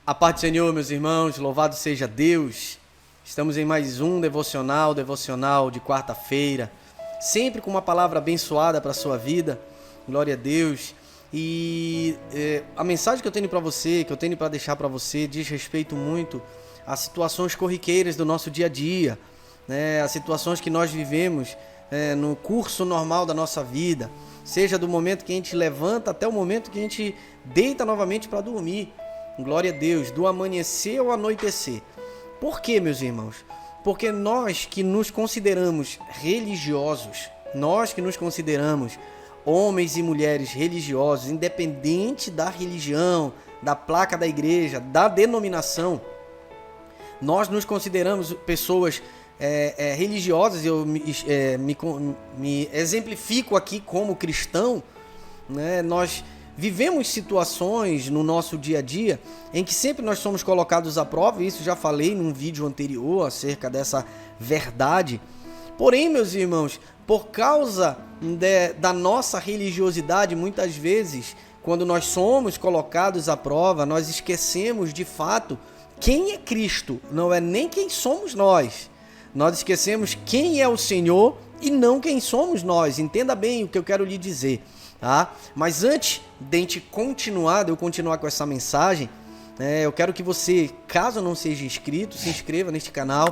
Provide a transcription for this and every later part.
A paz do Senhor, meus irmãos, louvado seja Deus. Estamos em mais um devocional de quarta-feira, sempre com uma palavra abençoada para a sua vida. Glória a Deus. E a mensagem que eu tenho para você, que eu tenho para deixar para você, diz respeito muito às situações corriqueiras do nosso dia a dia, né? As situações que nós vivemos no curso normal da nossa vida, seja do momento que a gente levanta até o momento que a gente deita novamente para dormir. Glória a Deus, do amanhecer ao anoitecer. Por quê, meus irmãos? Porque nós que nos consideramos religiosos, nós que nos consideramos homens e mulheres religiosos, independente da religião, da placa da igreja, da denominação, nós nos consideramos pessoas religiosas. Eu me exemplifico aqui como cristão, né? Nós vivemos situações no nosso dia a dia em que sempre nós somos colocados à prova, e isso já falei num vídeo anterior acerca dessa verdade. Porém, meus irmãos, por causa da nossa religiosidade, muitas vezes, quando nós somos colocados à prova, nós esquecemos de fato quem é Cristo, não é nem quem somos nós. Nós esquecemos quem é o Senhor e não quem somos nós. Entenda bem o que eu quero lhe dizer. Tá? Mas antes de eu continuar com essa mensagem, eu quero que você, caso não seja inscrito, se inscreva neste canal,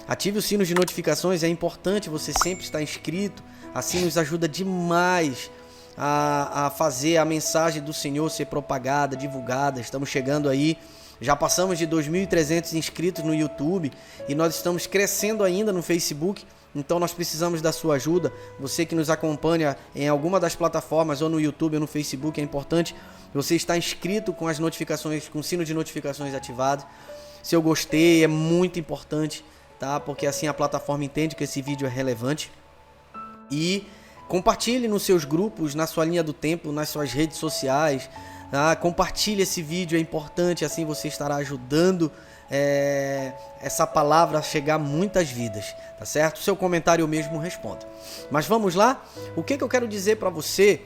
ative o sino de notificações. É importante você sempre estar inscrito, assim nos ajuda demais a fazer a mensagem do Senhor ser propagada, divulgada. Estamos chegando aí, já passamos de 2.300 inscritos no YouTube e nós estamos crescendo ainda no Facebook. Então nós precisamos da sua ajuda. Você que nos acompanha em alguma das plataformas, ou no YouTube ou no Facebook, é importante você estar inscrito com as notificações, com o sino de notificações ativado. Seu gostei é muito importante, tá? Porque assim a plataforma entende que esse vídeo é relevante. E compartilhe nos seus grupos, na sua linha do tempo, nas suas redes sociais. Tá? Compartilhe esse vídeo, é importante, assim você estará ajudando essa palavra a chegar a muitas vidas, tá certo? Seu comentário eu mesmo respondo. Mas vamos lá? O que eu quero dizer para você,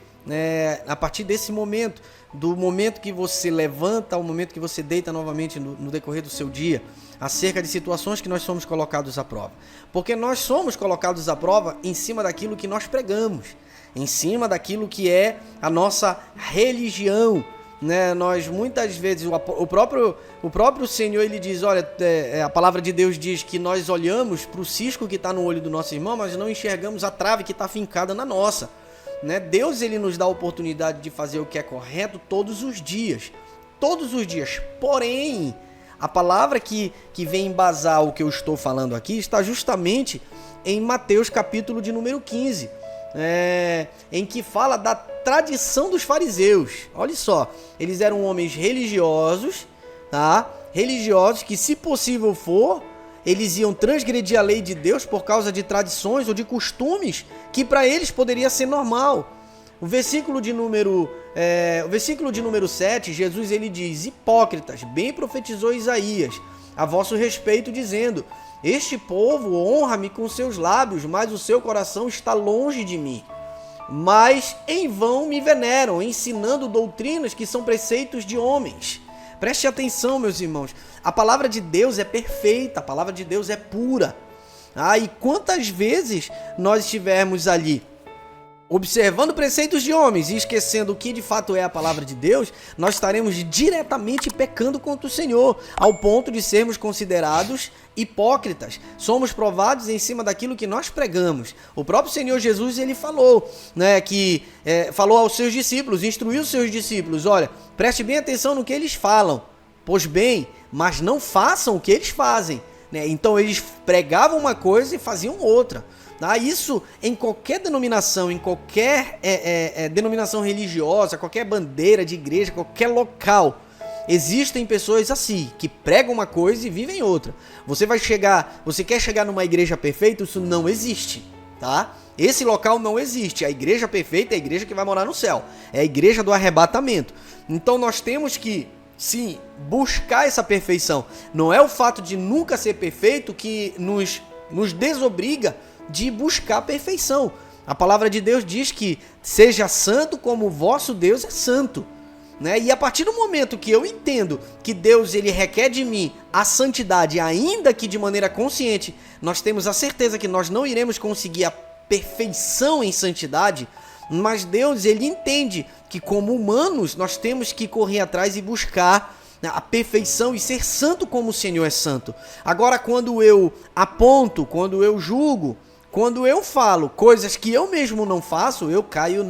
a partir desse momento, do momento que você levanta ao momento que você deita novamente no decorrer do seu dia, acerca de situações que nós somos colocados à prova. Porque nós somos colocados à prova em cima daquilo que nós pregamos, em cima daquilo que é a nossa religião. Nós muitas vezes, o próprio Senhor, ele diz, olha, a palavra de Deus diz que nós olhamos para o cisco que está no olho do nosso irmão, mas não enxergamos a trave que está fincada na nossa. Deus, ele nos dá a oportunidade de fazer o que é correto todos os dias, porém, a palavra que vem embasar o que eu estou falando aqui está justamente em Mateus capítulo de número 15, em que fala da tradição dos fariseus. Olha só, eles eram homens religiosos, tá? Religiosos que, se possível for, eles iam transgredir a lei de Deus por causa de tradições ou de costumes que para eles poderia ser normal. O versículo de número 7, Jesus ele diz: hipócritas, bem profetizou Isaías a vosso respeito, dizendo: este povo honra-me com seus lábios, mas o seu coração está longe de mim. Mas em vão me veneram, ensinando doutrinas que são preceitos de homens. Preste atenção, meus irmãos. A palavra de Deus é perfeita, a palavra de Deus é pura. E quantas vezes nós estivermos ali observando preceitos de homens e esquecendo o que de fato é a palavra de Deus, nós estaremos diretamente pecando contra o Senhor, ao ponto de sermos considerados hipócritas. Somos provados em cima daquilo que nós pregamos. O próprio Senhor Jesus, ele falou, falou aos seus discípulos, instruiu os seus discípulos: olha, preste bem atenção no que eles falam, pois bem, mas não façam o que eles fazem. Então eles pregavam uma coisa e faziam outra. Isso em qualquer denominação, em qualquer denominação religiosa, qualquer bandeira de igreja, qualquer local, existem pessoas assim, que pregam uma coisa e vivem outra. Você quer chegar numa igreja perfeita? Isso não existe, tá? Esse local não existe. A igreja perfeita é a igreja que vai morar no céu, é a igreja do arrebatamento. Então nós temos que, sim, buscar essa perfeição. Não é o fato de nunca ser perfeito que nos desobriga de buscar a perfeição. A palavra de Deus diz que seja santo como o vosso Deus é santo. né? E a partir do momento que eu entendo que Deus ele requer de mim a santidade, ainda que de maneira consciente, nós temos a certeza que nós não iremos conseguir a perfeição em santidade, mas Deus ele entende que como humanos nós temos que correr atrás e buscar a perfeição e ser santo como o Senhor é santo. Agora, quando eu aponto, quando eu julgo, quando eu falo coisas que eu mesmo não faço, eu caio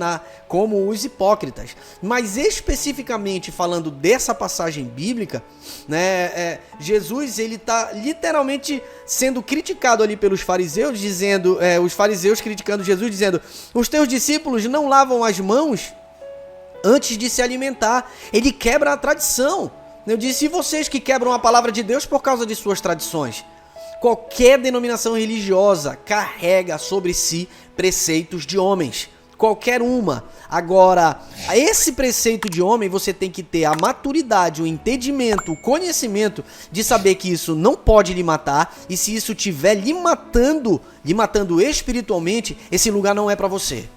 como os hipócritas. Mas especificamente falando dessa passagem bíblica, né, Jesus ele está literalmente sendo criticado ali pelos fariseus, dizendo, os fariseus criticando Jesus, dizendo: os teus discípulos não lavam as mãos antes de se alimentar. Ele quebra a tradição. Eu disse: e vocês que quebram a palavra de Deus por causa de suas tradições? Qualquer denominação religiosa carrega sobre si preceitos de homens. Qualquer uma. Agora, esse preceito de homem, você tem que ter a maturidade, o entendimento, o conhecimento de saber que isso não pode lhe matar. E se isso estiver lhe matando espiritualmente, esse lugar não é para você.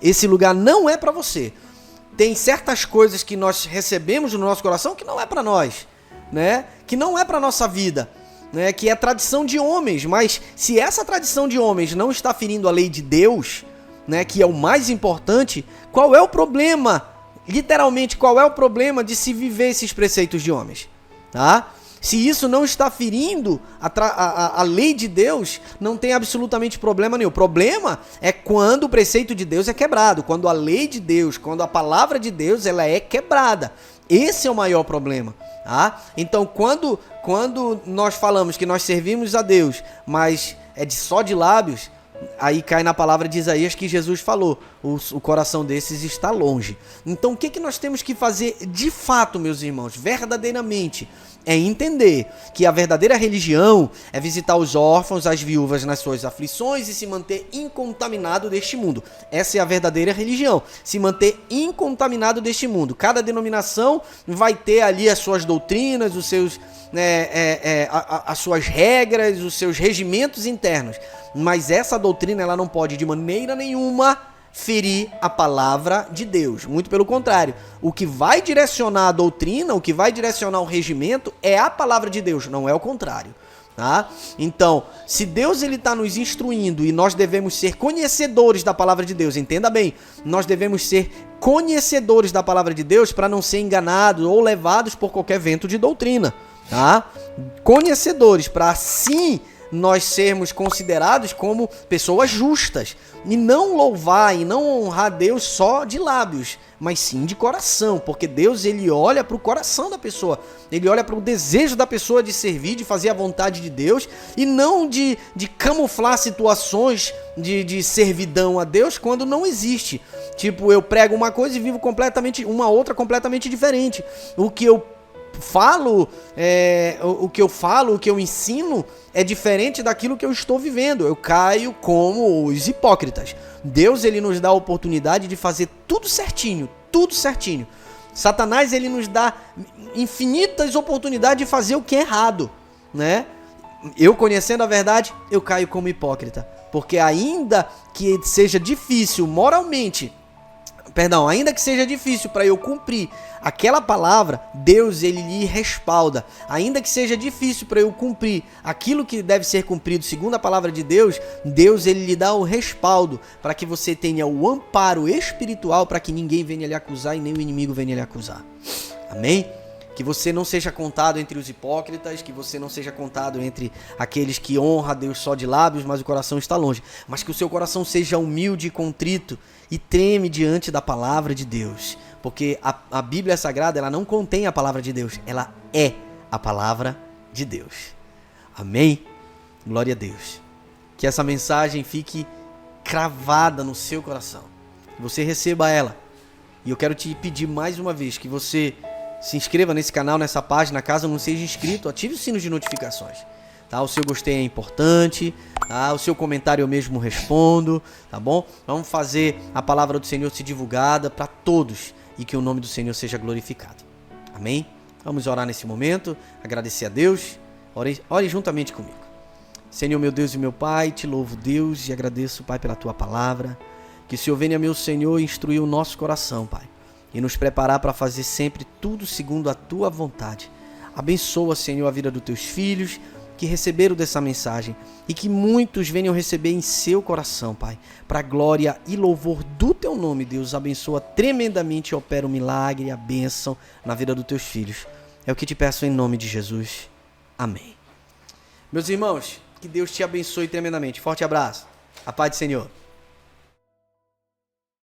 Esse lugar não é para você. Tem certas coisas que nós recebemos no nosso coração que não é para nós, né? Que não é para nossa vida, né? Que é tradição de homens. Mas se essa tradição de homens não está ferindo a lei de Deus, né? Que é o mais importante, qual é o problema? Literalmente, qual é o problema de se viver esses preceitos de homens, tá? Se isso não está ferindo a lei de Deus, não tem absolutamente problema nenhum. O problema é quando o preceito de Deus é quebrado, quando a lei de Deus, quando a palavra de Deus ela é quebrada. Esse é o maior problema. Tá? Então, quando nós falamos que nós servimos a Deus, mas é só de lábios, aí cai na palavra de Isaías que Jesus falou: o coração desses está longe. Então, o que nós temos que fazer de fato, meus irmãos, verdadeiramente? É entender que a verdadeira religião é visitar os órfãos, as viúvas nas suas aflições e se manter incontaminado deste mundo. Essa é a verdadeira religião, se manter incontaminado deste mundo. Cada denominação vai ter ali as suas doutrinas, os seus, as suas regras, os seus regimentos internos. Mas essa doutrina ela não pode de maneira nenhuma ferir a palavra de Deus. Muito pelo contrário. O que vai direcionar a doutrina, o que vai direcionar o regimento é a palavra de Deus, não é o contrário. Tá? Então, se Deus está nos instruindo e nós devemos ser conhecedores da palavra de Deus, entenda bem, nós devemos ser conhecedores da palavra de Deus para não ser enganados ou levados por qualquer vento de doutrina. Tá? Conhecedores, para assim nós sermos considerados como pessoas justas e não louvar e não honrar Deus só de lábios, mas sim de coração, porque Deus ele olha para o coração da pessoa, ele olha para o desejo da pessoa de servir, de fazer a vontade de Deus e não de camuflar situações de servidão a Deus quando não existe. Tipo, eu prego uma coisa e vivo uma outra completamente diferente. O que eu falo, o que eu ensino é diferente daquilo que eu estou vivendo. Eu caio como os hipócritas. Deus ele nos dá a oportunidade de fazer tudo certinho, tudo certinho. Satanás ele nos dá infinitas oportunidades de fazer o que é errado, né? Eu conhecendo a verdade, eu caio como hipócrita, porque ainda que seja difícil moralmente, ainda que seja difícil para eu cumprir aquela palavra, Deus ele lhe respalda. Ainda que seja difícil para eu cumprir aquilo que deve ser cumprido segundo a palavra de Deus, Deus ele lhe dá o respaldo para que você tenha o amparo espiritual para que ninguém venha lhe acusar e nem o inimigo venha lhe acusar. Amém? Que você não seja contado entre os hipócritas, que você não seja contado entre aqueles que honram a Deus só de lábios, mas o coração está longe. Mas que o seu coração seja humilde e contrito e treme diante da palavra de Deus. Porque a Bíblia Sagrada, ela não contém a palavra de Deus, ela é a palavra de Deus. Amém? Glória a Deus. Que essa mensagem fique cravada no seu coração. Que você receba ela. E eu quero te pedir mais uma vez que você se inscreva nesse canal, nessa página, caso não seja inscrito, ative o sino de notificações, tá? O seu gostei é importante, tá? O seu comentário eu mesmo respondo, tá bom? Vamos fazer a palavra do Senhor ser divulgada para todos e que o nome do Senhor seja glorificado. Amém? Vamos orar nesse momento, agradecer a Deus, ore juntamente comigo. Senhor, meu Deus e meu Pai, te louvo, Deus, e agradeço, Pai, pela Tua palavra. Que o Senhor venha, meu Senhor, instruir o nosso coração, Pai. e nos preparar para fazer sempre tudo segundo a tua vontade. Abençoa, Senhor, a vida dos teus filhos que receberam dessa mensagem e que muitos venham receber em seu coração, Pai, para a glória e louvor do teu nome. Deus, abençoa tremendamente e opera o milagre e a bênção na vida dos teus filhos. É o que te peço em nome de Jesus. Amém. Meus irmãos, que Deus te abençoe tremendamente. Forte abraço. A paz do Senhor.